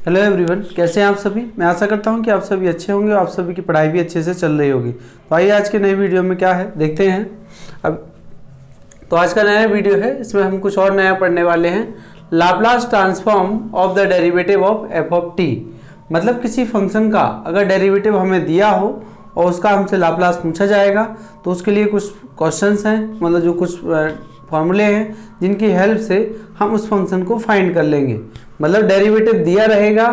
Hello everyone, कैसे हैं आप सभी। मैं आशा करता हूं कि आप सभी अच्छे होंगे और आप सभी की पढ़ाई भी अच्छे से चल रही होगी। तो आइए आज के नए वीडियो में क्या है देखते हैं। अब तो आज का नया वीडियो है, इसमें हम कुछ और नया पढ़ने वाले हैं। Laplace transform of the derivative of F of T. मतलब किसी फंक्शन का अगर डेरिवेटिव हमें दिया हो और उसका हमसे लाप्लास पूछा जाएगा तो उसके लिए कुछ क्वेश्चंस हैं, मतलब जो कुछ फॉर्मूले हैं जिनकी हेल्प से हम उस फंक्शन को फाइंड कर लेंगे। मतलब डेरिवेटिव दिया रहेगा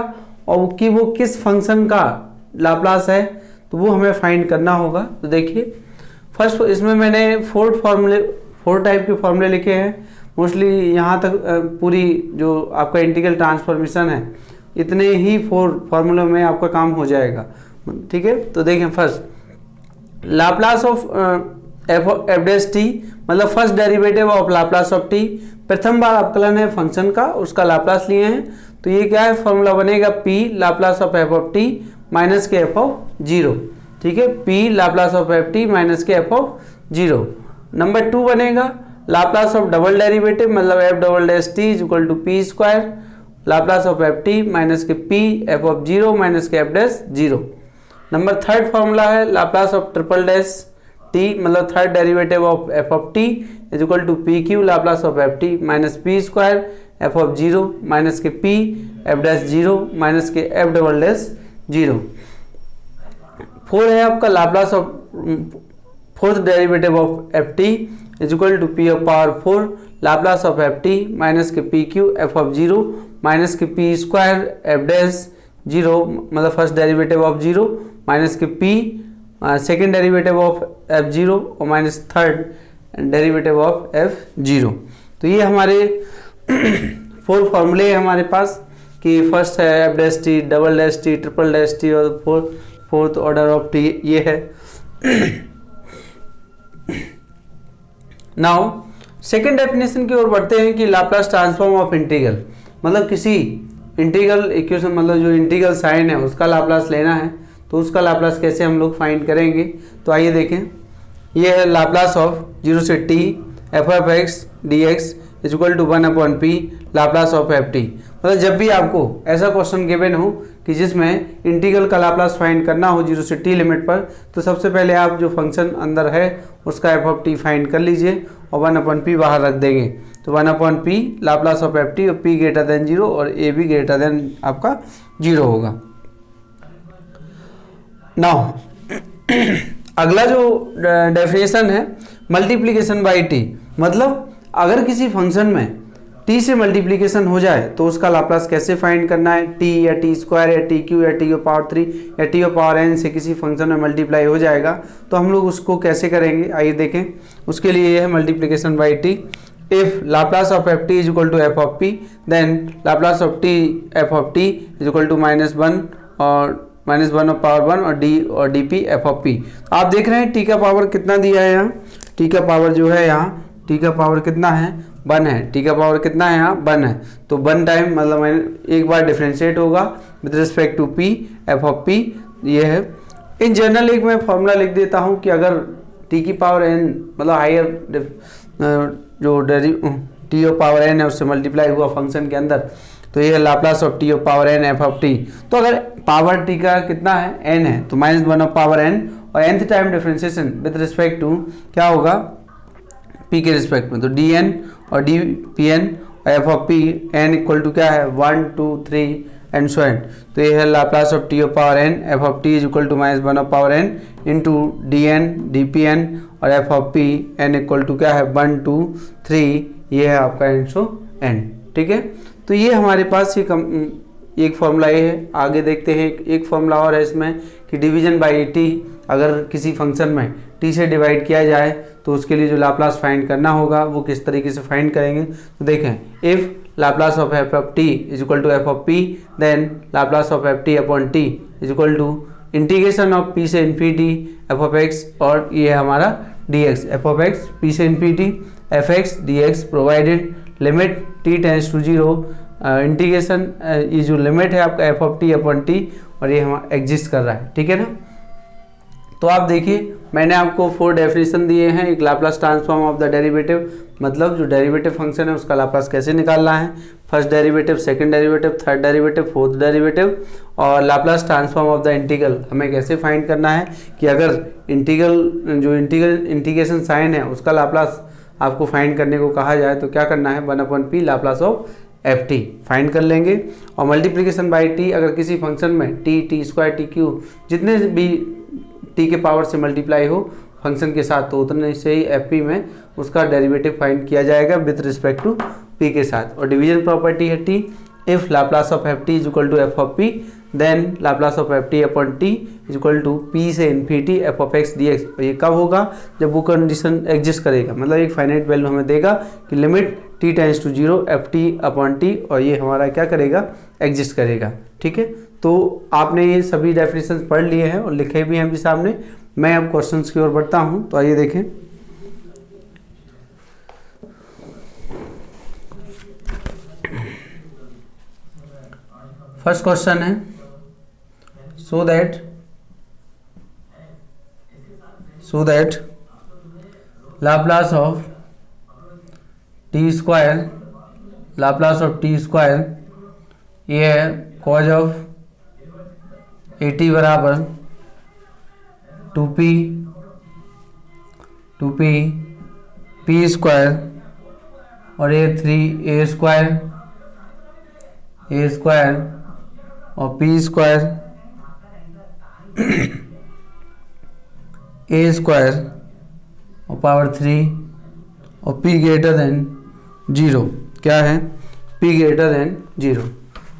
और कि वो किस फंक्शन का लाप्लास है तो वो हमें फाइंड करना होगा। तो देखिए, फर्स्ट इसमें मैंने 4 टाइप के फॉर्मूले लिखे हैं। मोस्टली यहाँ तक पूरी जो आपका इंटीग्रल ट्रांसफॉर्मेशन है इतने ही 4 फॉर्मूलों में आपका काम हो जाएगा। ठीक है, तो देखें first Laplace of F dash T, मतलब first derivative of Laplace of T. प्रथम बार अवकलन है फंक्शन का, उसका लाप्लास लिए हैं। तो ये क्या है, फॉर्मूला बनेगा P Laplace of F of T minus के एफ ऑफ जीरो। ठीक है, P Laplace of F T minus के एफ ऑफ जीरो। नंबर 2 बनेगा लाप्लास ऑफ डबल डेरिवेटिव, मतलब F double dash T is equal to P square Laplace of F T minus के P F of zero minus के F dash zero. Number 3 formula है Laplace of triple dash T, मतलब third derivative of F of T is equal to P cube Laplace of F T minus P square F of zero minus के P F dash zero minus के F double dash zero. 4 है आपका Laplace of fourth derivative of F T is equal to P of power 4 Laplace of F T minus के P cube F of zero minus के P square F dash zero, मतलब first derivative of zero minus के P second derivative of F zero और minus third derivative of F zero. तो ये हमारे 4 फॉर्मूले हैं हमारे पास कि फर्स्ट है F dash T, double dash T, triple dash T और फोर्थ ऑर्डर ऑफ टी ये है। नाउ सेकेंड डेफिनेशन की ओर बढ़ते हैं कि लाप्लास ट्रांसफॉर्म ऑफ इंटीग्रल, मतलब किसी इंटीग्रल इक्वेशन, मतलब जो इंटीग्रल साइन है उसका लाप्लास लेना है तो उसका लाप्लास कैसे हम लोग फाइंड करेंगे। तो आइए देखें, ये है लाप्लास ऑफ 0 से t f of x D x is equal to 1/p Laplace of F t. मतलब जब भी आपको ऐसा क्वेश्चन गिवन हो कि जिसमें इंटीग्रल का लाप्लास फाइंड करना हो 0 से टी लिमिट पर, तो सबसे पहले आप जो फंक्शन अंदर है उसका एफ ऑफ टी फाइंड कर लीजिए और 1/p बाहर रख देंगे। तो 1/p Laplace of F T और p ग्रेटर देन 0 और a भी ग्रेटर देन आपका 0 होगा। नाउ अगला जो डेफिनेशन है मल्टीप्लिकेशन बाई टी, मतलब अगर किसी फंक्शन में t से मल्टीप्लिकेशन हो जाए तो उसका लाप्लास कैसे फाइंड करना है। t या टी स्क्वायर या टी क्यू या टी पावर 3 या टी पावर n से किसी फंक्शन में मल्टीप्लाई हो जाएगा तो हम लोग उसको कैसे करेंगे, आइए देखें। उसके लिए ये है multiplication by t. If Laplace of F T is equal to F of P then Laplace of t f of T is equal to -1 और -1 ऑफ पावर 1 और d P F of p. आप देख रहे हैं T का power कितना दिया है यहाँ, टी का पावर जो है यहाँ टी का पावर कितना है 1 है, टी का पावर कितना है यहाँ 1 है। तो 1 टाइम मतलब एक बार डिफ्रेंशिएट होगा with respect to p F of p, ये है। इन जनरल एक मैं फॉर्मूला लिख देता हूँ कि अगर टी की पावर n मतलब हायर जो टी ऑफ पावर n है उससे मल्टीप्लाई हुआ फंक्शन के अंदर, तो ये है Laplace of T of power n F of t. तो अगर पावर टी का कितना है n है तो -1 ऑफ पावर n और nth time differentiation with respect to क्या होगा p के रिस्पेक्ट में, तो dn और dpn और f of p n equal to क्या है 1 2 3 एंड सो एंड। तो ये है Laplace of T of power n f of t is equal to -1 of power n into dn dpn और f of p n equal to क्या है 1 2 3, ये है आपका एंड सो एंड। ठीक है, तो ये हमारे पास ये एक फॉर्मूला ये है। आगे देखते हैं एक फॉर्मूला और है इसमें कि डिवीजन बाई टी, अगर किसी फंक्शन में टी से डिवाइड किया जाए तो उसके लिए जो लाप्लास फाइंड करना होगा वो किस तरीके से फाइंड करेंगे। तो देखें, if Laplace of F of T is equal to F of P then Laplace of F T upon T is equal to integration of P से इन्फिनिटी एफ ऑफ एक्स और ये है हमारा D X, F of X P से infinity F X D X provided limit T tends to 0 integration ये जो limit है आपका F of T upon T और ये हम एग्जिस्ट कर रहा है। ठीक है ना, तो आप देखिए मैंने आपको 4 डेफिनेशन दिए हैं। एक Laplace transform of the derivative, मतलब जो डेरिवेटिव फंक्शन है उसका लाप्लास कैसे निकालना है, first derivative, second derivative, third derivative, fourth derivative, और Laplace transform of the integral हमें कैसे फाइंड करना है कि अगर इंटीग्रेशन साइन है उसका लाप्लास आपको फाइंड करने को कहा जाए तो क्या करना है, 1/p Laplace of F T find कर लेंगे। और मल्टीप्लिकेशन बाई टी, अगर किसी फंक्शन में T, T square, T Q जितने भी टी के पावर से मल्टीप्लाई हो फंक्शन के साथ, तो उतने से ही एफ पी में उसका डेरिवेटिव फाइंड किया जाएगा विद रिस्पेक्ट टू पी के साथ। और डिवीजन प्रॉपर्टी है T, if Laplace of F T is equal to F of P then Laplace of F T upon T is equal to P से infinity F of x D X. और ये कब होगा, जब वो condition exist करेगा, मतलब एक फाइनाइट वैल्यू हमें देगा कि limit T tends to 0 f T upon T, और ये हमारा क्या करेगा, एग्जिस्ट करेगा। ठीक है, तो आपने ये सभी डेफिनेशन पढ़ लिए हैं और लिखे भी हैं अभी सामने। मैं अब क्वेश्चंस की ओर बढ़ता हूँ, तो आइए देखें। फर्स्ट क्वेश्चन है, so that Laplace of t square, Laplace of t square ये है cos of at बराबर 2p p स्क्वायर, और ये 3a स्क्वायर और p स्क्वायर a स्क्वायर और पावर 3 और p ग्रेटर देन 0। क्या है, p ग्रेटर देन 0।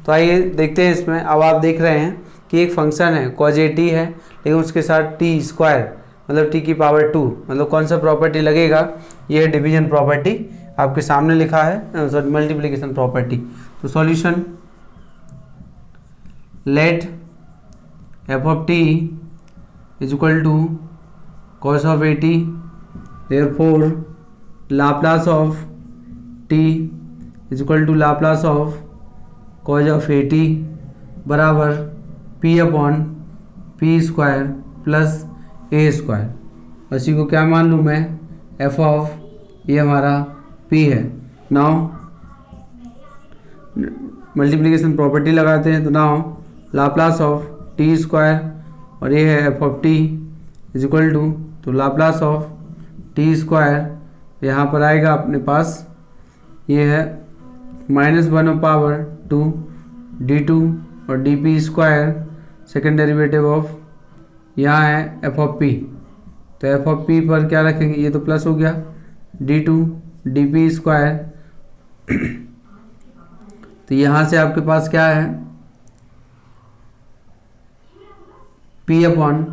तो आइए देखते हैं इसमें। अब आप देख रहे हैं कि एक फंक्शन है cos at है, लेकिन उसके साथ t स्क्वायर मतलब t की पावर 2, मतलब कौन सा प्रॉपर्टी लगेगा, ये है डिवीजन प्रॉपर्टी, आपके सामने लिखा है, सॉरी मल्टीप्लिकेशन प्रॉपर्टी। तो solution, let F of T is equal to cos of at, therefore Laplace of t is equal to Laplace of cos of at बराबर p upon p square plus a square. इसी को क्या मान लूँ मैं, f of, ये हमारा p है। नाउ मल्टीप्लिकेशन प्रॉपर्टी लगाते हैं, तो now Laplace of T square और ये है f of T is equal to, तो लाप्लास ऑफ टी स्क्वायर यहाँ पर आएगा अपने पास, ये है -1/2 d2 और dp square, second derivative of यहाँ है एफ ऑफ पी, तो एफ ऑफ पी पर क्या रखेंगे, ये तो प्लस हो गया d2 dp स्क्वायर। तो यहाँ से आपके पास क्या है, p अपॉन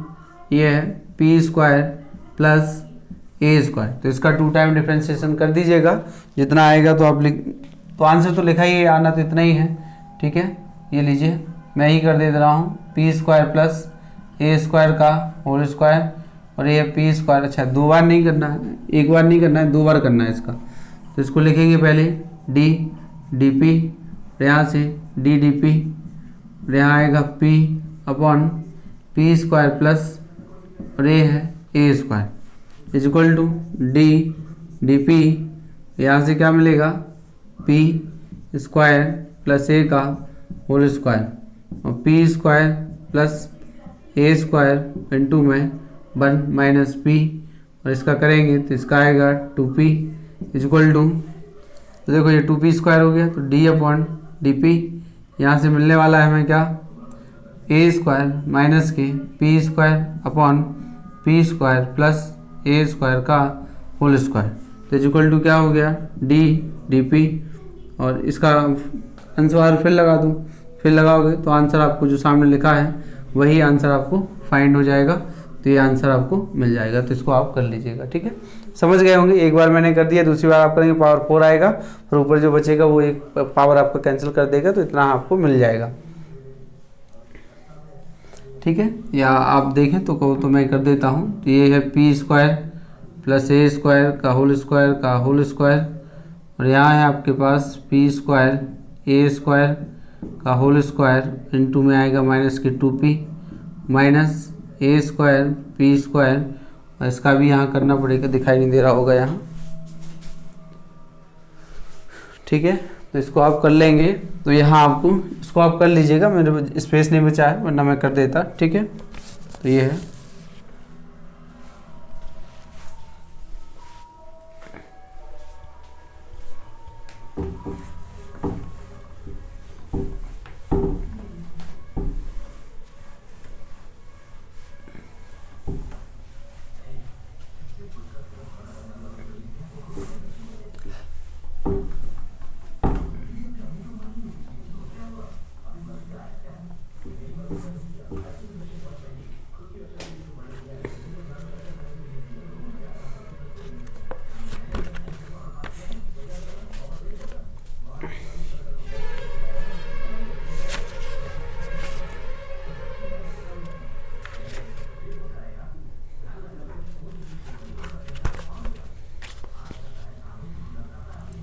ये है P square plus A square. तो इसका 2 टाइम डिफ्रेंशिएशन कर दीजिएगा, जितना आएगा तो आप तो आंसर तो लिखा ही आना तो इतना ही है। ठीक है, ये लीजिए, मैं ही कर दे रहा हूँ, P square plus A square का होल स्क्वायर, और ये पी स्क्वायर। अच्छा, 2 बार नहीं करना है, एक बार नहीं करना है, 2 बार करना है इसका। तो इसको लिखेंगे पहले डी डी पी, यहाँ से डी डी पी, यहाँ आएगा P upon P square plus, और ये है A square is equal to D D P, यहाँ से क्या मिलेगा, पी स्क्वायर प्लस ए का होल स्क्वायर और P square plus A square into में 1 माइनस पी, और इसका करेंगे तो इसका आएगा 2p इज इक्वल टू, तो देखो ये 2p स्क्वायर हो गया, तो डी अपॉन डी पी, यहाँ से मिलने वाला है हमें क्या, ए स्क्वायर माइनस के P square upon P square plus A square का होल स्क्वायर, तो इक्वल टू क्या हो गया, डी डी पी। और इसका आंसर फिर लगा दूँ, फिर लगाओगे तो आंसर आपको जो सामने लिखा है वही आंसर आपको फाइंड हो जाएगा, तो ये आंसर आपको मिल जाएगा। तो इसको आप कर लीजिएगा। ठीक है, समझ गए होंगे। एक बार मैंने कर दिया, दूसरी बार आप करेंगे पावर 4 आएगा, और ऊपर जो बचेगा वो एक पावर आपका कैंसिल कर देगा, तो इतना आपको मिल जाएगा। ठीक है, या आप देखें तो कहो तो मैं कर देता हूँ। तो ये है P square plus A square का होल स्क्वायर, और यहाँ है आपके पास पी स्क्वायर ए स्क्वायर का होल स्क्वायर इंटू में आएगा माइनस के 2p minus A square P square और इसका भी यहाँ करना पड़ेगा, दिखाई नहीं दे रहा होगा यहाँ, ठीक है। तो इसको आप कर लेंगे, तो यहाँ आपको इसको आप कर लीजिएगा, मेरे स्पेस नहीं बचा है वरना मैं कर देता, ठीक है। तो ये है,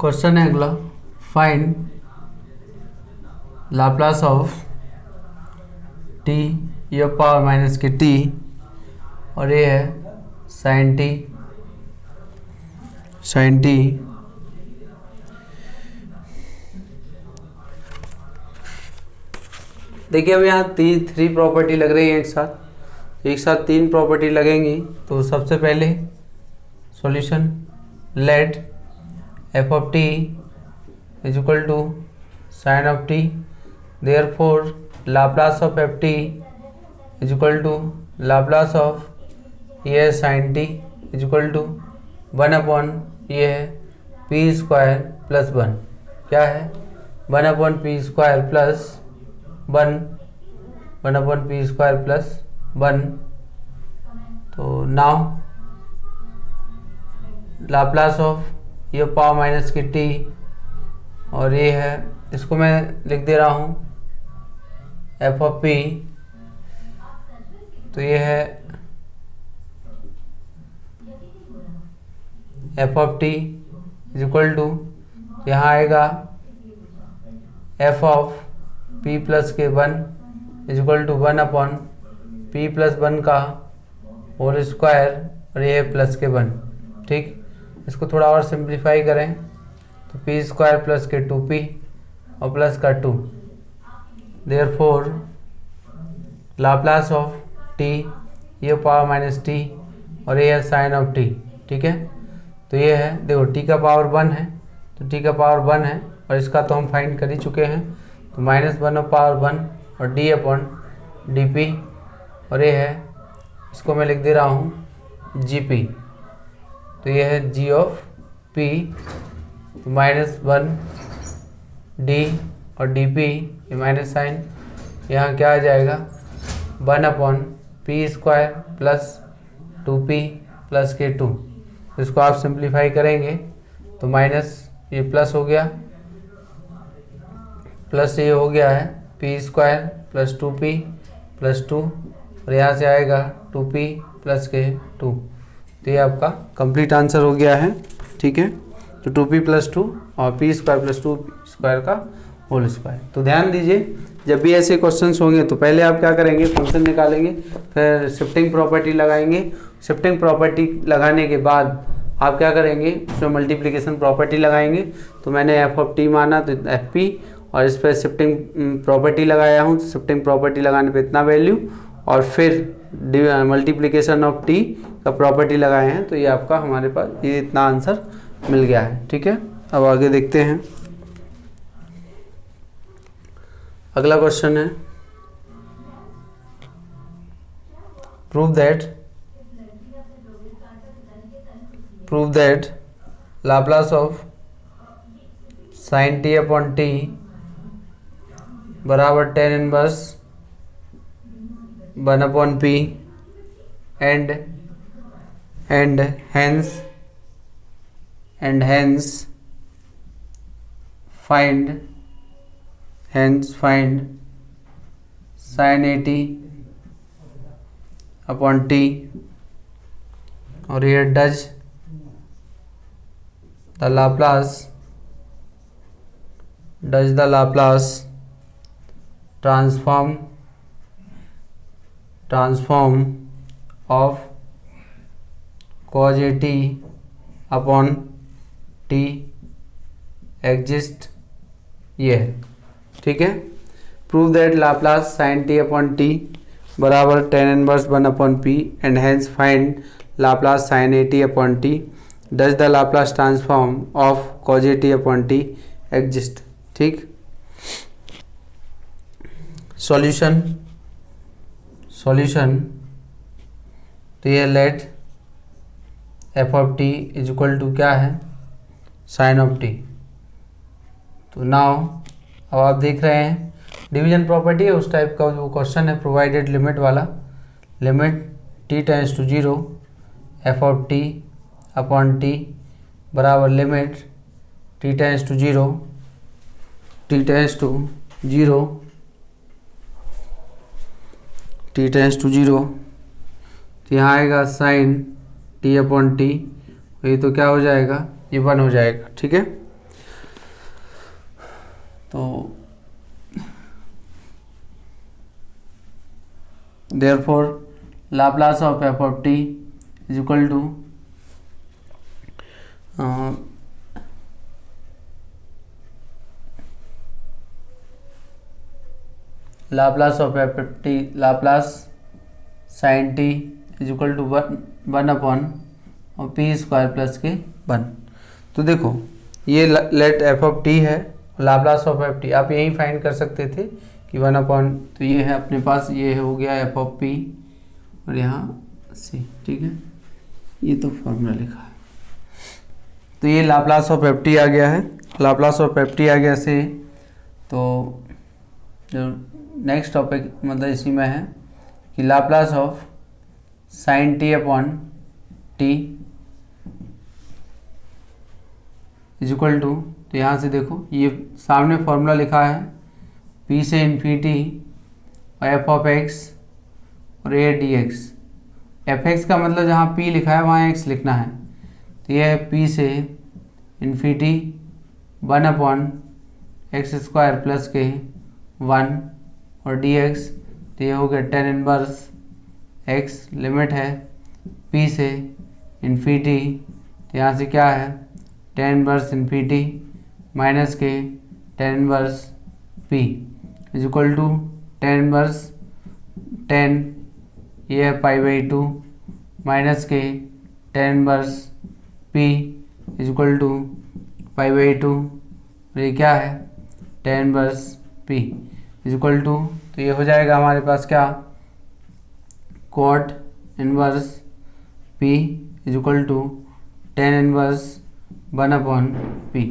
क्वेश्चन है अगला, find Laplace of T e power minus के टी, और ये है साइन टी, देखिए अब यहाँ थ्री प्रॉपर्टी लग रही है एक साथ तीन प्रॉपर्टी लगेंगी। तो सबसे पहले solution, let F of T is equal to sine of T, therefore Laplace of F T is equal to Laplace of ये sine T is equal to 1 ये है पी स्क्वायर प्लस 1, क्या है 1 P square plus 1 P square plus 1। तो now Laplace of ये power minus की T, और ये है, इसको मैं लिख दे रहा हूँ एफ ऑफ पी, तो ये है f of T is equal to, यहाँ आएगा एफ ऑफ पी प्लस के 1 is equal to 1 p plus 1 का होल स्क्वायर, और ये है प्लस के 1, ठीक। इसको थोड़ा और सिंप्लीफाई करें तो पी स्क्वायर प्लस के 2p और प्लस का 2, देयरफॉर लाप्लास ऑफ टी ये पावर माइनस टी, और ये है साइन ऑफ टी, ठीक है। तो ये है, देखो टी का पावर 1 है, तो टी का पावर 1 है, और इसका तो हम फाइंड कर ही चुके हैं, तो -1 ऑफ पावर 1 और डी अपॉन डी पी, और ये है, इसको मैं लिख दे रहा हूँ जी पी, तो ये है जी ऑफ पी, तो -1 डी और डी पी, ये माइनस साइन, यहाँ क्या आ जाएगा 1 P square plus 2p plus के 2। इसको आप सिंप्लीफाई करेंगे तो माइनस ये प्लस हो गया, प्लस ये हो गया है P square plus 2p plus 2, और यहाँ से आएगा 2p प्लस के 2। तो ये आपका कंप्लीट आंसर हो गया है, ठीक है। तो 2p प्लस 2 और p स्क्वायर प्लस 2 स्क्वायर का होल स्क्वायर। तो ध्यान दीजिए, जब भी ऐसे क्वेश्चंस होंगे तो पहले आप क्या करेंगे, फंक्शन निकालेंगे, फिर शिफ्टिंग प्रॉपर्टी लगाएंगे। शिफ्टिंग प्रॉपर्टी लगाने के बाद आप क्या करेंगे, उसमें मल्टीप्लिकेशन प्रॉपर्टी लगाएंगे। तो मैंने एफ ऑफ टी माना तो एफ पी, और इस पर शिफ्टिंग प्रॉपर्टी लगाया हूँ, तो शिफ्टिंग प्रॉपर्टी लगाने पे इतना वैल्यू, और फिर मल्टीप्लिकेशन ऑफ टी का प्रॉपर्टी लगाए हैं, तो ये आपका हमारे पास ये इतना आंसर मिल गया है, ठीक है। अब आगे देखते हैं, अगला क्वेश्चन है, prove that Laplace of sine t upon T बराबर tan inverse 1/p and hence find sin 80 upon t, और ये does the Laplace transform of cos AT upon t exist, ये है, ठीक है। Prove that Laplace sine t upon T बराबर tan inverse 1 upon p and hence find Laplace sine AT upon t does the Laplace transform of cos AT upon t exist, ठीक। Solution तो ये let F of T is equal to क्या है, sine of t. तो now अब आप देख रहे हैं डिवीजन प्रॉपर्टी है उस टाइप का जो क्वेश्चन है, प्रोवाइडेड लिमिट वाला, limit T tends to 0 F of T upon T बराबर limit T tends to 0 T tends to 0 तो यहाँ आएगा साइन टी अपॉन टी, ये तो क्या हो जाएगा, ये 1 हो जाएगा, ठीक है। तो therefore Laplace of f of t is equal to Laplace of f of t, Laplace sin t is equal to 1 upon और पी स्क्वायर प्लस के 1। तो देखो ये लेट एफ ऑफ टी है, लाप्लास ऑफ एफ टी आप यही find कर सकते थे कि 1 अपॉन, तो ये है अपने पास, ये हो गया एफ ऑफ पी और यहाँ सी, ठीक है, ये तो फॉर्मूला लिखा है। तो ये लाप्लास ऑफ एफ टी आ गया है, लाप्लास ऑफ एफ टी आ गया से, तो जो नेक्स्ट टॉपिक मतलब इसी में है कि Laplace of sine t upon T is equal to, तो यहाँ से देखो ये सामने फॉर्मूला लिखा है p से इन्फिनिटी और एफ ऑफ एक्स और A D X. F x का मतलब जहाँ p लिखा है वहाँ x लिखना है, तो ये है p से infinity 1 upon X square plus के 1 और dx, तो ये हो गया tan इनवर्स x, लिमिट है p से इन्फिनिटी, तो यहाँ से क्या है tan इनवर्स इन्फिनिटी माइनस के tan inverse p is equal to tan inverse 10, ये है π/2 माइनस के tan inverse p is equal to π/2, और ये क्या है tan inverse p is equal to, तो ये हो जाएगा हमारे पास क्या cot inverse p is equal to tan inverse 1 upon p।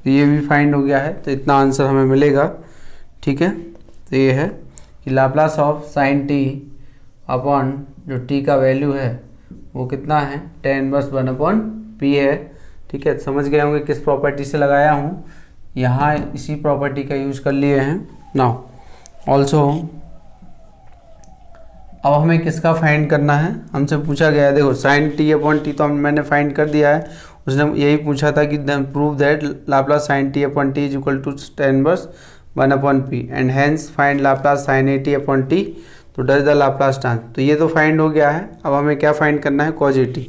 तो ये भी फाइंड हो गया है, तो इतना आंसर हमें मिलेगा, ठीक है। तो ये है कि Laplace of sine t upon जो टी का वैल्यू है वो कितना है, tan इनवर्स 1 अपॉन पी है, ठीक है। समझ गए होंगे किस प्रॉपर्टी से लगाया हूँ, यहाँ इसी प्रॉपर्टी का यूज कर लिए हैं। नाउ ऑल्सो अब हमें किसका फाइंड करना है, हमसे पूछा गया है, देखो साइन टी अपॉन टी तो मैंने फाइंड कर दिया है, उसने यही पूछा था कि prove that Laplace sine t upon T is equal to tan inverse 1 upon p and hence find Laplace sine a t upon t, तो डज द लाप्लास ट्रांस। तो ये तो फाइंड हो गया है, अब हमें क्या फाइंड करना है, cos AT।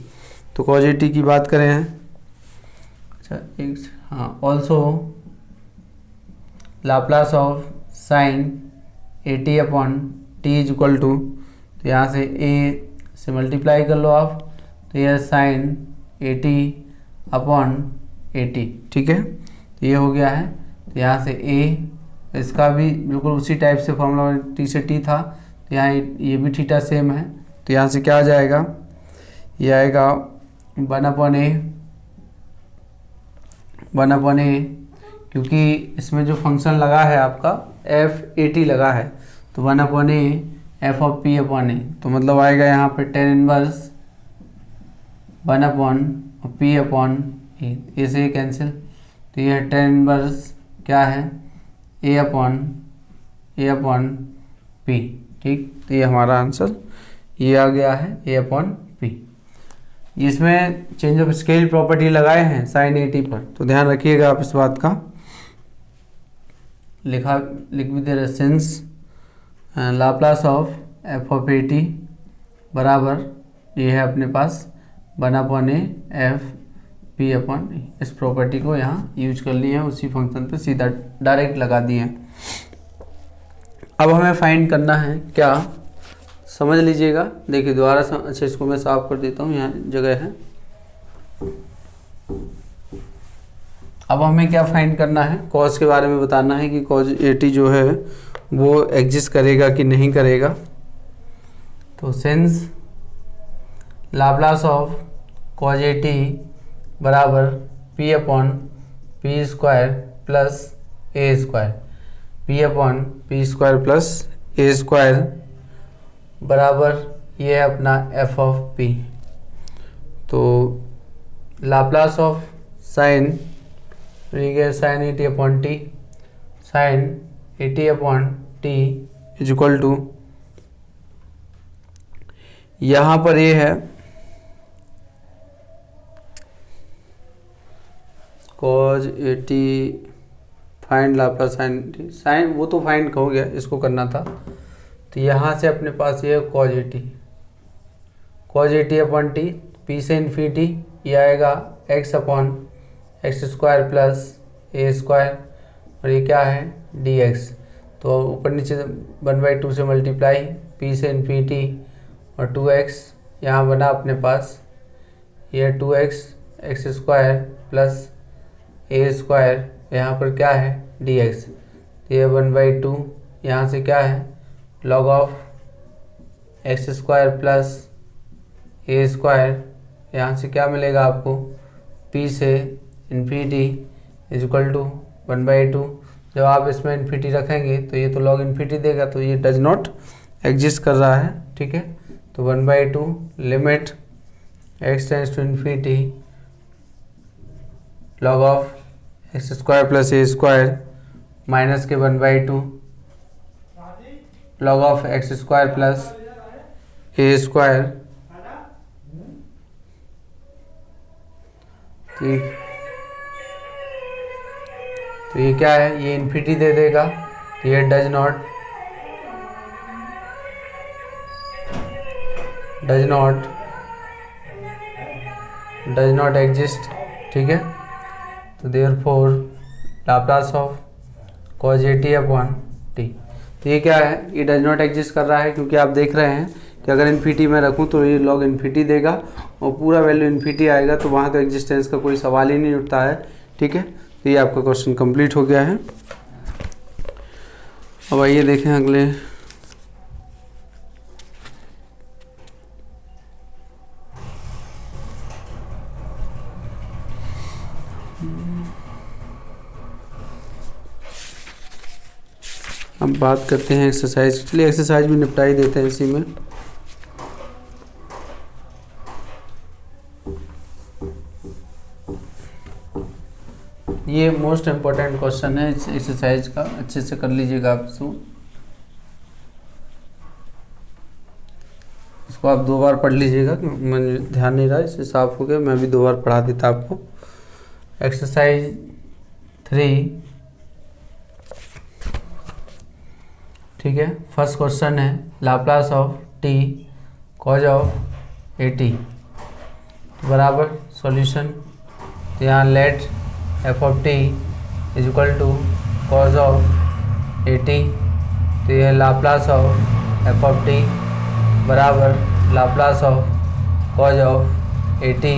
तो cos AT की बात करें हैं, अच्छा एक, हाँ, also Laplace of sine AT upon T is equal to, तो यहाँ से a से मल्टीप्लाई कर लो आप, तो यह साइन AT अपॉन AT, ठीक है। तो ये हो गया है, तो यहाँ से a, इसका भी बिल्कुल उसी टाइप से फॉर्मूला t से t था, तो यहाँ ये भी थीटा सेम है, तो यहाँ से क्या आ जाएगा, ये आएगा 1 अपॉन a, क्योंकि इसमें जो फंक्शन लगा है आपका f लगा है, तो 1 upon a F of P upon A, तो मतलब आएगा यहाँ पे tan inverse 1 upon P upon A से ये कैंसिल, तो ये tan इनवर्स क्या है ए अपॉन पी, ठीक। तो ये हमारा आंसर ये आ गया है ए अपॉन पी। इसमें चेंज ऑफ स्केल प्रॉपर्टी लगाए हैं साइन AT पर, तो ध्यान रखिएगा आप इस बात का, लिख भी दे रहे, since Laplace of F of AT बराबर ये है अपने पास 1/f(p/e) इस प्रॉपर्टी को यहाँ यूज कर लिए हैं, उसी फंक्शन पे सीधा डायरेक्ट लगा दिए हैं। अब हमें फाइंड करना है क्या, समझ लीजिएगा। देखिए दोबारा अच्छा इसको मैं साफ कर देता हूँ, यहाँ जगह है। अब हमें क्या फाइंड करना है, कॉज के बारे में बताना है कि कॉज एटी जो है वो एग्जिस्ट करेगा कि नहीं करेगा। तो since Laplace of cause eighty बराबर p/p² plus a², p/p² plus a² बराबर ये है अपना f ऑफ p। तो Laplace of sine sine 80/t sine 80/t is equal to, यहाँ पर ये है cos 80 find Laplace sine 80, sine वो तो फाइंड हो गया, इसको करना था। तो यहाँ से अपने पास ये cos 80 80/t, p से इन्फिनिटी ये आएगा x/x² प्लस a² और ये क्या है dx। तो ऊपर नीचे 1/2 से मल्टीप्लाई, p से इन्फिनिटी और 2x यहाँ बना अपने पास ये 2x x² प्लस a² यहाँ पर क्या है dx। तो ये 1/2 यहाँ से क्या है log of x² plus a² यहाँ से क्या मिलेगा आपको, p से इन्फिनिटी इज इक्वल टू 1/2। जब आप इसमें इन्फिनिटी रखेंगे तो ये तो log इन्फिनिटी देगा, तो ये डज नॉट एग्जिस्ट कर रहा है, ठीक है। तो 1/2 limit x tends to infinity log of x² plus a² minus के 1/2 log of x² plus a²। ठीक, तो ये क्या है, ये इन्फिनिटी दे देगा, तो ये डज नॉट एग्जिस्ट, ठीक है। तो therefore Laplace of cos 80/t, तो ये क्या है, ये डज नॉट एग्जिस्ट कर रहा है, क्योंकि आप देख रहे हैं कि अगर इन्फिनिटी में रखूँ तो ये log इन्फिनिटी देगा और पूरा वैल्यू इन्फिनिटी आएगा, तो वहाँ तो एग्जिस्टेंस का कोई सवाल ही नहीं उठता है, ठीक है। तो ये आपका क्वेश्चन कंप्लीट हो गया है। अब आइए देखें अगले। अब बात करते हैं एक्सरसाइज, चलिए एक्सरसाइज भी निपटा ही देते हैं इसी में। ये मोस्ट इम्पोर्टेंट क्वेश्चन है इस एक्सरसाइज का, अच्छे से कर लीजिएगा आप इसको आप 2 बार पढ़ लीजिएगा, मुझे ध्यान नहीं रहा, इससे साफ हो गया, मैं भी 2 बार पढ़ा देता आपको। एक्सरसाइज 3, ठीक है। फर्स्ट क्वेश्चन है Laplace of t cos of 80 बराबर सॉल्यूशन। तो यहाँ let f of t is equal to cos of 80, तो यह Laplace of f of t बराबर लाप्लास ऑफ cos ऑफ 80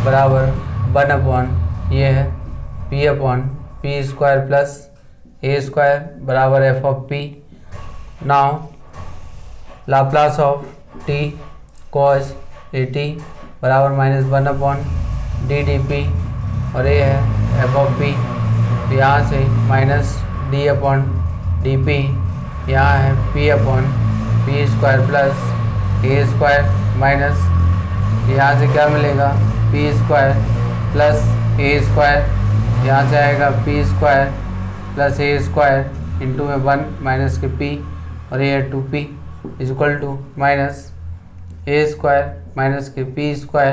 बराबर 1/, ये है p/p² प्लस a² बराबर f of p। Now Laplace of t cos 80 बराबर -1/ddp और ये है f ऑफ p। तो यहाँ से माइनस d/dp, यहाँ है p/p² प्लस a² माइनस यहाँ से क्या मिलेगा p² प्लस a², यहाँ से आएगा p² प्लस a² इंटू में 1 माइनस के p और ये है 2p is equal to minus a² minus के p²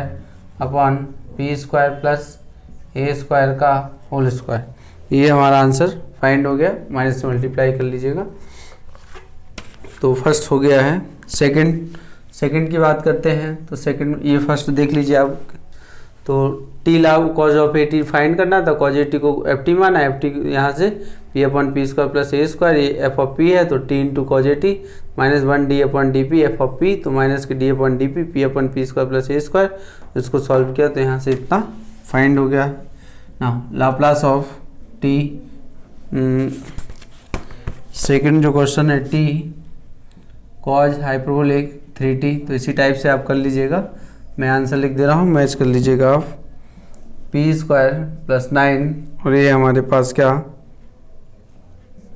upon p² plus a² का होल स्क्वायर। ये हमारा आंसर फाइंड हो गया, माइनस से मल्टीप्लाई कर लीजिएगा। तो फर्स्ट हो गया है। सेकंड सेकंड की बात करते हैं तो सेकंड ये फर्स्ट देख लीजिए आप। तो T log cos of A T find करना था, cos ए टी को एफ टी माना, एफ टी यहाँ से P upon P square plus A square, ये एफ ऑफ पी है तो T into cos A T minus 1 D upon D P F of P, तो माइनस के D upon D P upon P square plus A square. इसको solve किया तो यहाँ से इतना फाइंड हो गया। ना लाप्लास ऑफ टी, सेकेंड जो क्वेश्चन है टी कॉज हाइपरबोलिक 3t, तो इसी टाइप से आप कर लीजिएगा। मैं आंसर लिख दे रहा हूँ, मैच कर लीजिएगा आप। पी स्क्वायर प्लस 9 और ये हमारे पास क्या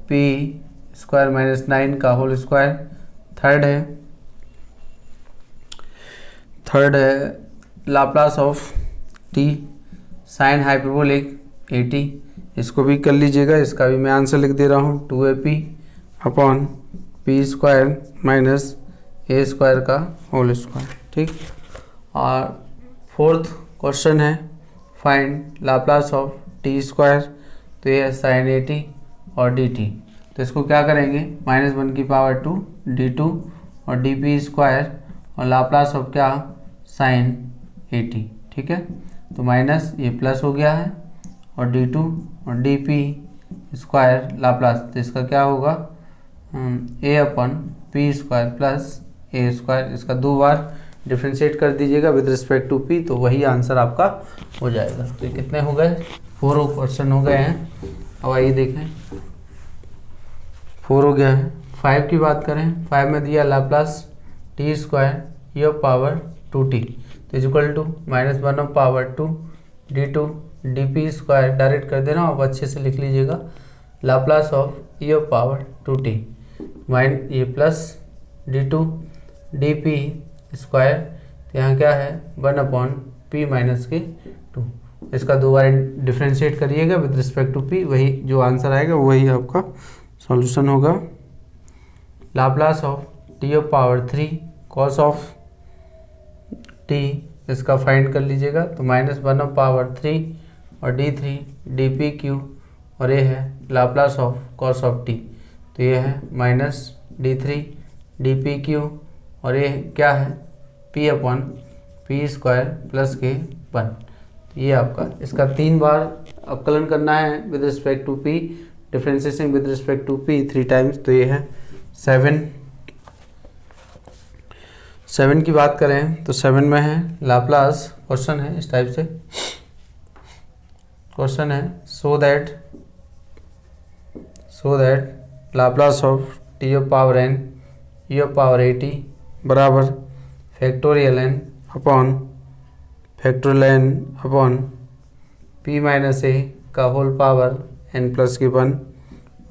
पी स्क्वायर माइनस 9 का होल स्क्वायर। थर्ड है Laplace of T sine hyperbolic 80, इसको भी कर लीजिएगा। इसका भी मैं आंसर लिख दे रहा हूँ 2AP upon P square minus A square का होल स्क्वायर। ठीक, और फोर्थ क्वेश्चन है find Laplace of T square, तो ये है साइन 80 और डी टी। तो इसको क्या करेंगे, -1 की पावर 2 d2 और डी पी स्क्वायर और लाप्लास ऑफ क्या साइन 80। ठीक है, तो माइनस ये प्लस हो गया है और d2 और डी पी स्क्वायर लाप्लास, तो इसका क्या होगा a upon P square plus A square. इसका 2 बार डिफ्रेंशिएट कर दीजिएगा विद रिस्पेक्ट टू पी, तो वही आंसर आपका हो जाएगा। तो कितने हो गए, 4 क्वेश्चन हो गए हैं। अब आइए देखें, 4 हो गया है। 5 की बात करें, 5 में दिया Laplace t square e of power 2t, तो equal to -1 of power 2 d2 d square. Direct कर देना, आप अच्छे से लिख लीजिएगा। Laplace of E of power 2t माइन ये प्लस d2 डी स्क्वायर, तो यहाँ क्या है 1 अपॉन पी माइनस के 2। इसका 2 बार डिफ्रेंशिएट करिएगा विद रिस्पेक्ट टू पी, वही जो आंसर आएगा वही आपका सॉल्यूशन होगा। Laplace of T of power 3 cos of T, इसका फाइंड कर लीजिएगा। तो -1 ऑफ पावर 3 और d3 डी पी क्यू, और ये है Laplace of cos of t, तो ये है -d3 डी पी क्यू, और ये क्या है p upon P square plus के 1। तो ये आपका, इसका 3 बार अवकलन करना है with respect to p, differentiation with respect to p 3 times, तो ये है 7 की बात करें तो 7 में है लाप्लास। क्वेश्चन है इस टाइप से, क्वेश्चन है so that Laplace of T of power n E of power 80 बराबर factorial n upon p minus A का होल पावर n प्लस की 1,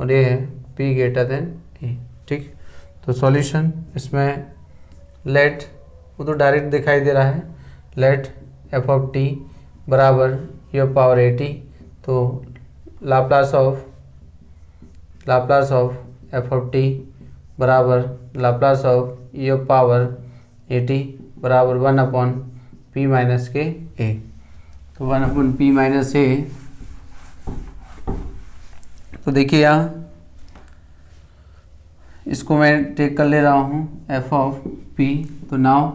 और ये है p ग्रेटर देन ए। ठीक, तो सॉल्यूशन इसमें लेट, वो तो डायरेक्ट दिखाई दे रहा है, लेट एफ ऑफ टी बराबर ई ऑफ पावर 80, तो Laplace of F of T बराबर Laplace of E of power 80 बराबर 1 अपॉन पी माइनस के ए। तो 1 अपॉन पी माइनस ए, तो देखिए यहाँ इसको मैं टेक कर ले रहा हूँ एफ ऑफ पी, तो now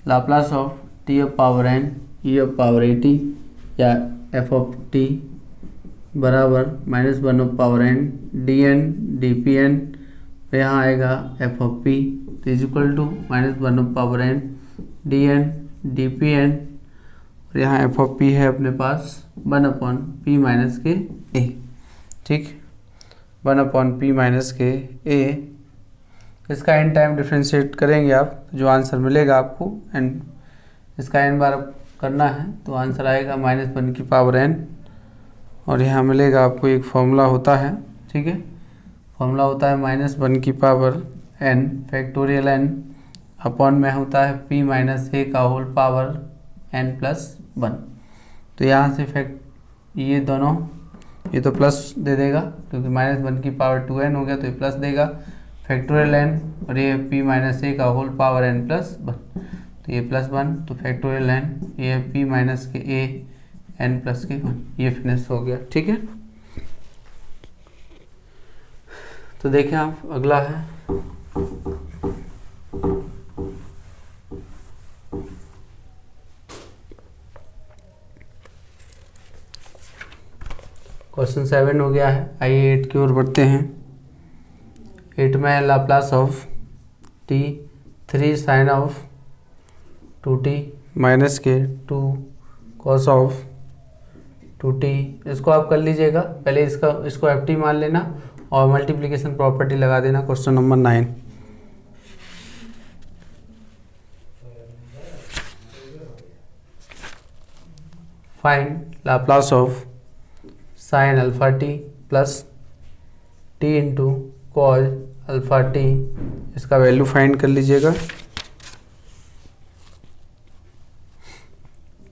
Laplace of T of power n e of power 80 या एफ ऑफ टी बराबर -1 of power n d n d p n, यहाँ आएगा एफ ऑफ पी, तो is equal to -1 of power n d n d p n, और यहाँ F of P है अपने पास 1 upon P minus के ए। ठीक, 1 अपॉन पी माइनस के ए, इसका एन टाइम डिफ्रेंशिएट करेंगे आप, तो जो आंसर मिलेगा आपको, एन इसका एन बार करना है तो आंसर आएगा -1 की पावर एन, और यहाँ मिलेगा आपको एक फॉर्मूला होता है। ठीक है, फॉर्मूला होता है -1 की power n factorial n upon में होता है पी माइनस ए का होल पावर एन प्लस 1। तो यहाँ से ये दोनों, ये तो प्लस दे देगा क्योंकि -1 की पावर 2n हो गया, तो ये प्लस देगा फैक्टोरियल एन, और ये पी माइनस ए का होल पावर एन प्लस 1, तो ये +1, तो फैक्टोरियल एन, ये पी माइनस के ए एन प्लस के 1, ये फिनिश हो गया। ठीक है, तो देखें आप अगला है क्वेश्चन 7 हो गया है। आइए 8 की ओर बढ़ते हैं। 8 में है Laplace of t 3 sine of 2t minus के 2 कॉस ऑफ 2t। इसको आप कर लीजिएगा, पहले इसको एफ टी मान लेना और मल्टीप्लिकेशन प्रॉपर्टी लगा देना। Question number 9। Find Laplace of sine alpha T plus T into cause alpha T. इसका वैल्यू फाइंड कर लीजिएगा।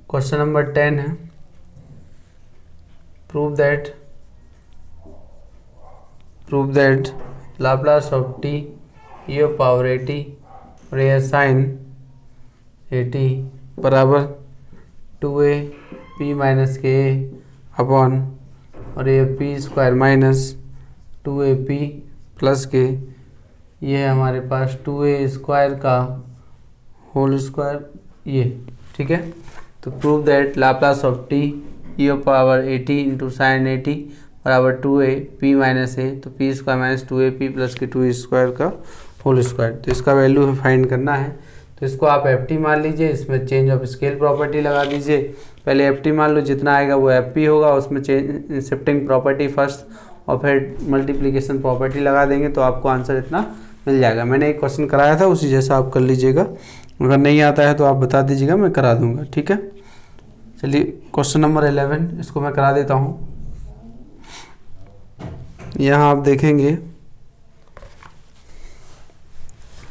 क्वेश्चन नंबर 10 है, prove that Laplace of T e power A T और यह साइन ए टी बराबर 2a p minus के upon और ये p square minus 2ab plus के, ये है हमारे पास 2a स्क्वायर का होल स्क्वायर, ये ठीक है। तो prove that Laplace of T e power A T into sine a T बराबर 2a p माइनस ए, तो p square minus 2ab plus के 2 स्क्वायर का होल स्क्वायर। तो इसका वैल्यू फाइंड करना है। तो इसको आप एफ टी मान लीजिए, इसमें चेंज ऑफ स्केल प्रॉपर्टी लगा दीजिए। पहले एफ टी मान लो, जितना आएगा वो एफ पी होगा, उसमें चेंज शिफ्टिंग प्रॉपर्टी फर्स्ट और फिर मल्टीप्लिकेशन प्रॉपर्टी लगा देंगे तो आपको आंसर इतना मिल जाएगा। मैंने एक क्वेश्चन कराया था, उसी जैसा आप कर लीजिएगा। अगर नहीं आता है तो आप बता दीजिएगा, मैं करा दूंगा, ठीक है। चलिए क्वेश्चन नंबर 11, इसको मैं करा देता हूँ। यहाँ आप देखेंगे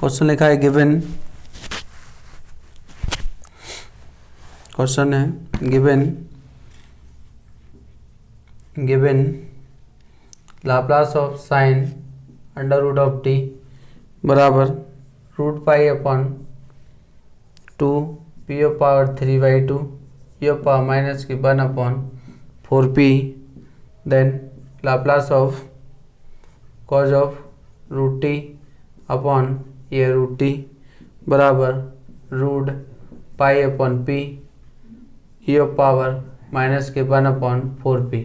क्वेश्चन लिखा है गिवन, क्वेश्चन है given Laplace of sine under root of T बराबर root pi upon 2 P of power 3/2 E of power minus की 1 upon 4p, then Laplace of cos of root T upon ये root T बराबर root pi upon P E of power minus के 1 upon 4p।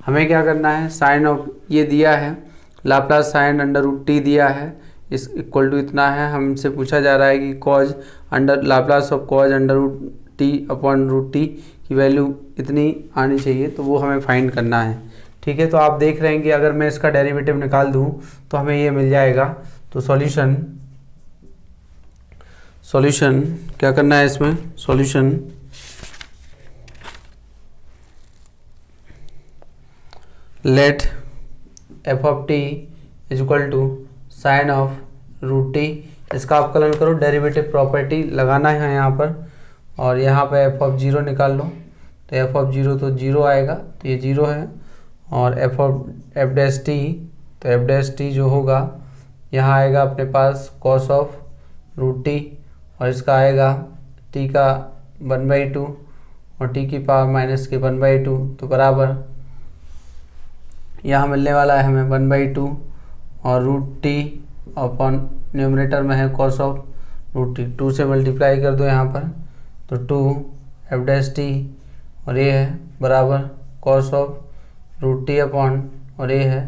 हमें क्या करना है, sine of ये दिया है, Laplace sine under root t दिया है, इस इक्वल टू इतना है। हमसे पूछा जा रहा है कि cos under Laplace of cos under root T upon root t की वैल्यू इतनी आनी चाहिए, तो वो हमें फाइंड करना है, ठीक है। तो आप देख रहे हैं कि अगर मैं इसका डेरिवेटिव निकाल दूं तो हमें ये मिल जाएगा। तो सॉल्यूशन क्या करना है इसमें, solution let F of T is equal to sine of root t. इसका अपकलन करो, डेरिवेटिव प्रॉपर्टी लगाना है यहाँ पर, और यहाँ पर एफ ऑफ 0 निकाल लो। तो एफ ऑफ 0 तो 0 आएगा, तो ये 0 है। और एफ डैश टी, तो एफ डैश टी जो होगा यहाँ आएगा अपने पास कॉस ऑफ रूट टी, और इसका आएगा टी का 1/2 और टी की पावर माइनस के 1/2, तो बराबर यहाँ मिलने वाला है हमें 1/2 और रूट टी अपॉन न्यूमरेटर में है कॉस ऑफ रूट टी। 2 से मल्टीप्लाई कर दो यहाँ पर, तो 2 एफ डैश टी और ये है बराबर cos of root T upon और ये है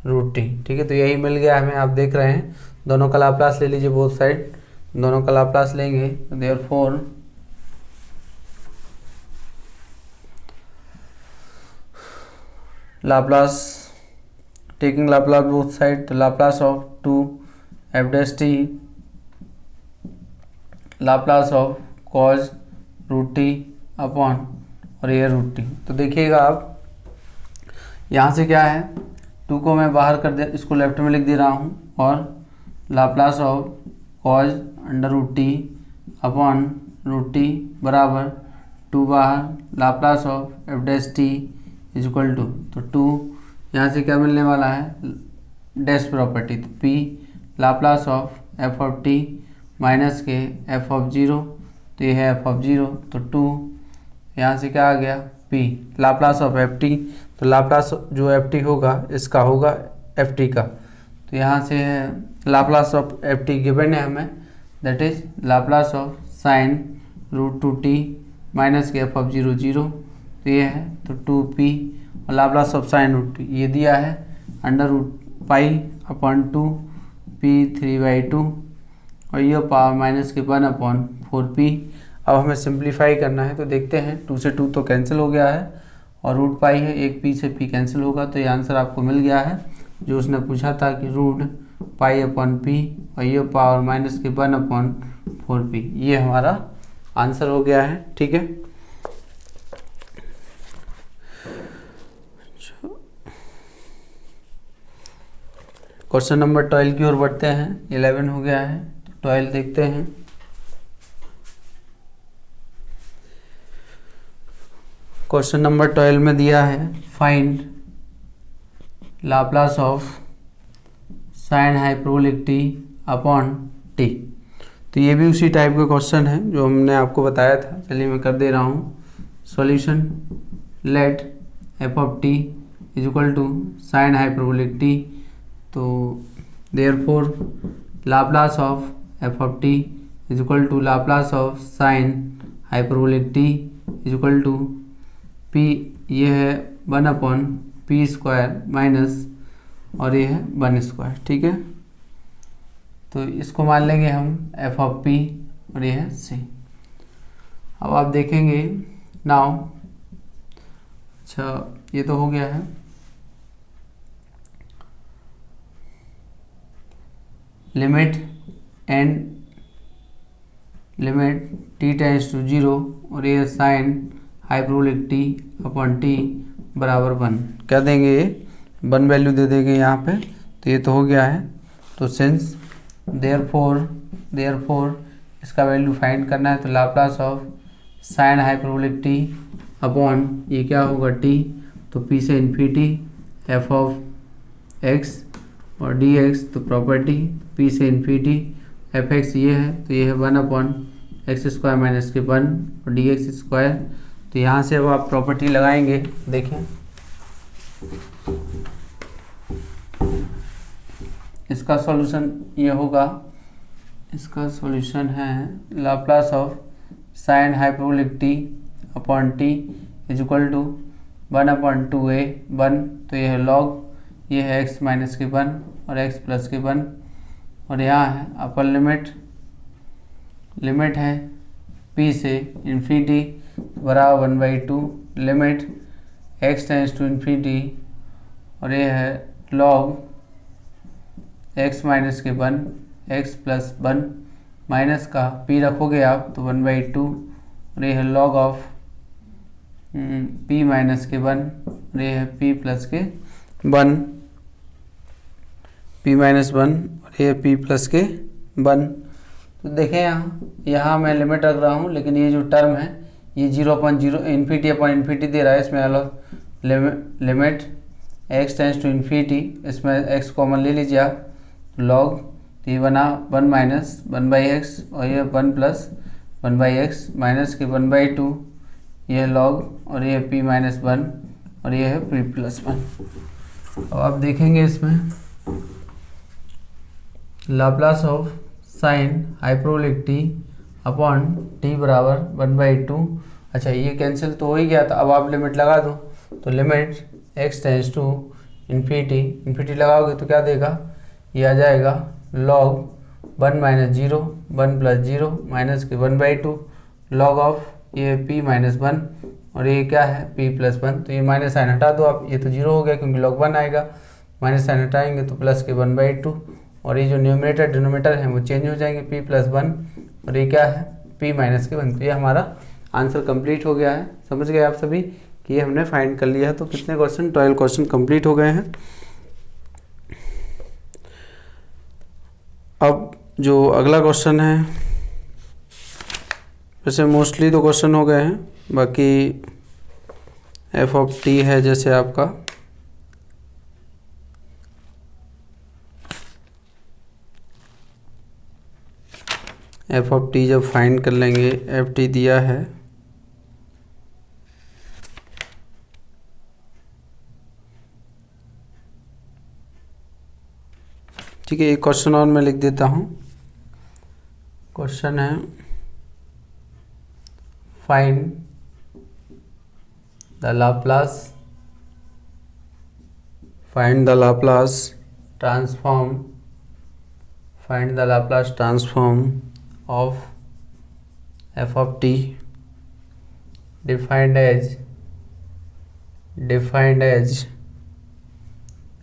रूट टी, ठीक है। तो यही मिल गया हमें, आप देख रहे हैं। दोनों का लाप्लास ले लीजिए, बोथ साइड दोनों का लाप्लास लेंगे, therefore Laplace taking Laplace both side, तो Laplace of 2 F dash T Laplace of cos root T upon और ये रूट टी। तो देखिएगा आप यहाँ से क्या है, 2 को मैं बाहर कर दे, इसको लेफ्ट में लिख दे रहा हूँ, और Laplace of cos under root T upon root T बराबर 2 बाहर, Laplace of F dash T is equal to, तो 2 यहाँ से क्या मिलने वाला है, डैश प्रॉपर्टी, तो p Laplace of F of T minus के एफ ऑफ 0, तो ये है एफ ऑफ 0, तो 2 यहाँ से क्या आ गया p Laplace of F t, तो लाप्लास जो एफ टी होगा इसका होगा एफ टी का, तो यहाँ से Laplace of F t given है हमें, that is Laplace of sine root 2t minus के एफ ऑफ 0 0, तो ये है, तो 2p और Laplace of sine root t ये दिया है under root pi upon 2 p/3/2 और ये पावर माइनस के 1/4p। अब हमें सिंप्लीफाई करना है तो देखते हैं 2 से 2 तो कैंसिल हो गया है और रूट पाई है, एक p से p कैंसिल होगा तो ये आंसर आपको मिल गया है जो उसने पूछा था कि रूट पाई अपॉन p और ये पावर माइनस के 1/4p। ये हमारा आंसर हो गया है। ठीक है, क्वेश्चन नंबर 12 की ओर बढ़ते हैं। 11 हो गया है तो 12 देखते हैं। क्वेश्चन नंबर 12 में दिया है find Laplace of sine hyperbolic t upon t. तो ये भी उसी टाइप का क्वेश्चन है जो हमने आपको बताया था। चलिए मैं कर दे रहा हूँ solution. Let F of T is equal to sine hyperbolic T. तो therefore Laplace of F of T is equal to Laplace of sine hyperbolic T is equal to P, ये है 1/p² माइनस और ये है 1²। ठीक है, तो इसको मान लेंगे हम एफ ऑफ पी और ये है सी। अब आप देखेंगे नाउ, अच्छा ये तो हो गया है। लिमिट टी टेंड्स टू 0 और ये sign hyperbolic t upon T बराबर 1 क्या देंगे, ये 1 वैल्यू दे देंगे यहाँ पे। तो ये तो हो गया है। तो सिंस देयरफॉर इसका वैल्यू फाइंड करना है तो Laplace of sine hyperbolic t upon ये क्या होगा टी, तो पी से इन्फिनिटी एफ ऑफ एक्स और डी एक्स, तो प्रॉपर्टी पी से इन्फिनिटी एफ एक्स ये है तो ये है 1/x² माइनस के 1 और डी एक्स स्क्वायर। तो यहाँ से अब आप प्रॉपर्टी लगाएंगे। देखें इसका सॉल्यूशन ये होगा, इसका सॉल्यूशन है Laplace of sine hyperbolic t upon T is equal to 1/2a 1, तो ये है लॉग, ये है x माइनस के 1 और x प्लस के 1 और यहाँ है अपर लिमिट है p से इन्फिनिटी बराबर 1/2 limit x tends to infinity और ये है लॉग x माइनस के 1 x प्लस 1 माइनस का p रखोगे आप तो 1/2 और ये है लॉग ऑफ p माइनस के 1 और ये है p प्लस के 1, p माइनस 1 और ये p प्लस के 1। तो देखें यहाँ मैं लिमिट रख रहा हूँ, लेकिन ये जो टर्म है ये 0/0 इन्फिनिटी अपॉन इन्फिनिटी दे रहा है। इसमें अलग limit x tends to infinity, इसमें x कॉमन ले लीजिए आप, लॉग तो ये बना 1 माइनस 1/x और ये 1 प्लस 1/x माइनस के 1/2, ये है लॉग और ये है p माइनस 1 और ये है p प्लस 1। अब आप देखेंगे इसमें Laplace of sine hyperbolic t upon T बराबर 1/2। अच्छा ये कैंसिल तो हो ही गया था, अब आप लिमिट लगा दो तो limit x tends to infinity लगाओगे तो क्या देगा, ये आ जाएगा लॉग 1 माइनस 0 1 प्लस 0 माइनस के 1/2 लॉग ऑफ ये p माइनस 1 और ये क्या है p प्लस 1। तो ये माइनस साइन हटा दो आप, ये तो 0 हो गया क्योंकि लॉग 1 आएगा, माइनस साइन हटाएंगे तो प्लस के 1/2 और ये जो न्यूमरेटर डिनोमिनेटर है वो चेंज हो जाएंगे, p प्लस 1 और ये क्या है p माइनस के 1। तो ये हमारा आंसर कंप्लीट हो गया है। समझ गए आप सभी कि ये हमने फाइंड कर लिया है। तो कितने क्वेश्चन, 12 क्वेश्चन कंप्लीट हो गए हैं। अब जो अगला क्वेश्चन है, वैसे मोस्टली तो क्वेश्चन हो गए हैं, बाकी एफ ऑफ टी है जैसे आपका एफ ऑफ टी जब फाइंड कर लेंगे, एफ टी दिया है ठीक है। एक क्वेश्चन और मैं लिख देता हूँ। क्वेश्चन है find the Laplace find the Laplace transform of f of t defined as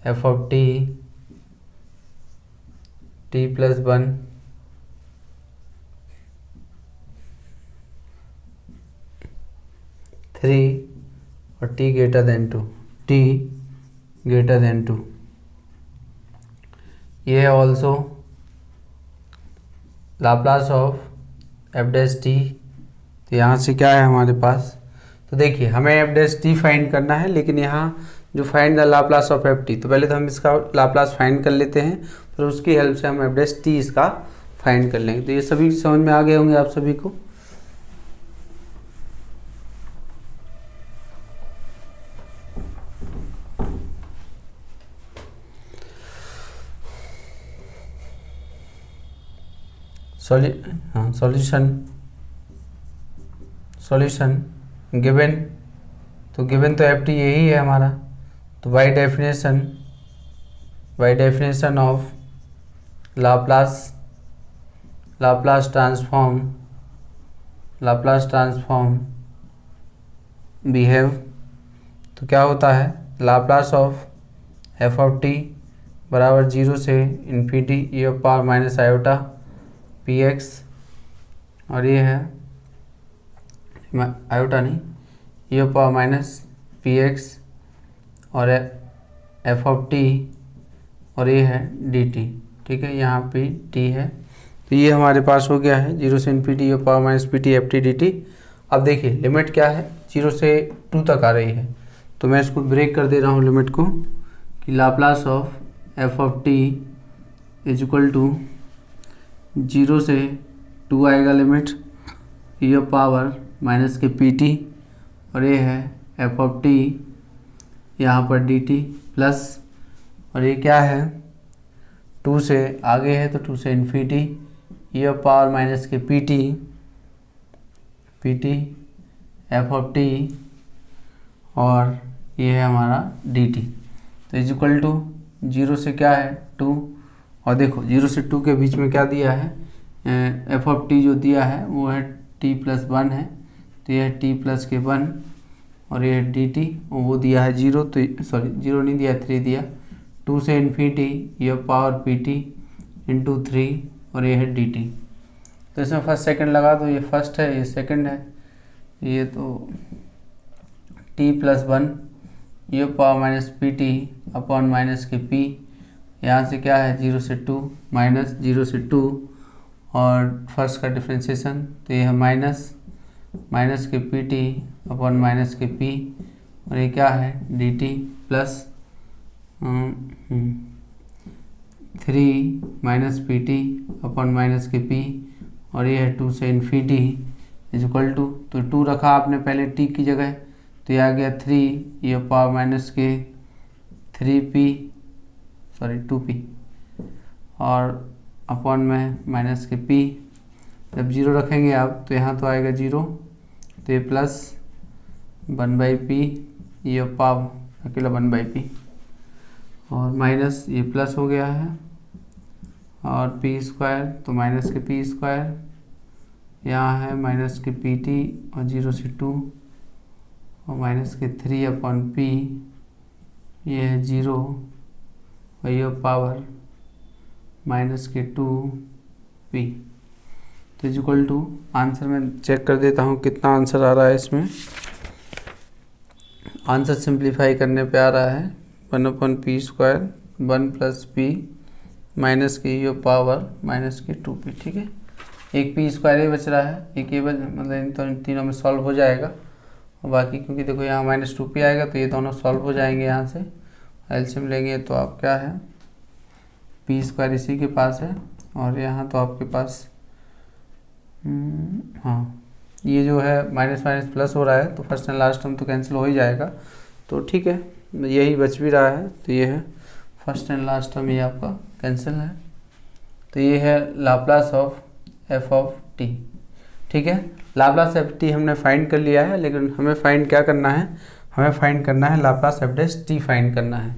f of t plus 1 3 और t greater than 2 ये है also Laplace of F dash T. तो यहाँ से क्या है हमारे पास, तो देखिए हमें एफ डैश टी फाइंड करना है, लेकिन यहाँ जो find the Laplace of F t, तो पहले तो हम इसका लाप्लास फाइंड कर लेते हैं, फिर उसकी हेल्प से हम एफ डैश टी इसका फाइंड कर लेंगे। तो ये सभी समझ में आ गए होंगे आप सभी को। सॉल्यूशन गिवन, तो गिवन तो एफ टी यही है हमारा, तो by definition of Laplace transform behave, तो क्या होता है Laplace of F of T बराबर 0 से infinity e power minus iota P x, और ये है आयोटा नहीं e power minus P x और एफ ऑफ टी, और ये है डी टी। ठीक है, यहाँ पे टी है, तो ये हमारे पास हो गया है 0 से infinity e power minus P T F T D T. अब देखिए लिमिट क्या है, 0 से 2 तक आ रही है, तो मैं इसको ब्रेक कर दे रहा हूँ लिमिट को, कि Laplace of F of T is equal to 0 से 2 आएगा लिमिट e पावर माइनस के पी टी, और ये है एफ ऑफ टी यहाँ पर डी टी प्लस, और ये क्या है 2 से आगे है तो 2 से इन्फिनिटी e पावर माइनस के p T f of T, और ये है हमारा डी टी। तो इज इक्वल टू 0 से क्या है 2, और देखो 0 से 2 के बीच में क्या दिया है, एफ ऑफ टी जो दिया है वो है t प्लस 1 है, तो यह है t प्लस के 1, और ये है डी टी, वो दिया है 0, तो सॉरी 0 नहीं दिया 3 दिया, 2 से इन्फिनिटी ये पावर पी टी इंटू 3, और ये है डी टी। तो इसमें फर्स्ट सेकंड लगा दो, ये फर्स्ट है ये सेकंड है, ये तो t प्लस 1 ये power minus P T upon minus के p, यहाँ से क्या है 0 से 2 माइनस 0 से 2, और फर्स्ट का डिफ्रेंशिएशन, तो ये है माइनस के पी टी अपॉन माइनस के p, और ये क्या है D T plus 3 minus P T upon minus के p, और ये है 2 से इन्फिनिटी इज इक्वल टू, तो 2 रखा आपने पहले t की जगह, तो ये आ गया 3 ये पावर माइनस के 3p सॉरी 2p, और अपॉन में माइनस के p, जब 0 रखेंगे आप तो यहाँ तो आएगा 0, तो ये प्लस 1/p ये पावर अकेला 1/p, और माइनस ये प्लस हो गया है, और p स्क्वायर तो माइनस के p स्क्वायर, यहाँ है माइनस के पी टी और 0 से 2, और माइनस के 3 अपॉन p, ये है 0, और ये पावर माइनस के 2p। तो इज इक्वल टू आंसर में चेक कर देता हूँ कितना आंसर आ रहा है। इसमें आंसर सिंप्लीफाई करने पे आ रहा है 1/p square 1 plus p minus के ये पावर माइनस के 2p। ठीक है, एक p स्क्वायर ही बच रहा है, एक ये मतलब इन तीनों में सॉल्व हो जाएगा, और बाकी क्योंकि देखो यहाँ माइनस 2p आएगा तो ये दोनों सॉल्व हो जाएंगे। यहाँ से एलसीएम लेंगे तो आप क्या है p स्क्वायर इसी के पास है, और यहाँ तो आपके पास हाँ ये जो है माइनस माइनस प्लस हो रहा है, तो फर्स्ट एंड लास्ट टर्म तो कैंसिल हो ही जाएगा। तो ठीक है, यही बच भी रहा है, तो ये है फर्स्ट एंड लास्ट टर्म, ये आपका कैंसिल है। तो ये है Laplace of F of T. ठीक है, लाप्लास एफ टी हमने फाइंड कर लिया है, लेकिन हमें फाइंड क्या करना है, हमें फाइंड करना है Laplace F dash T find करना है।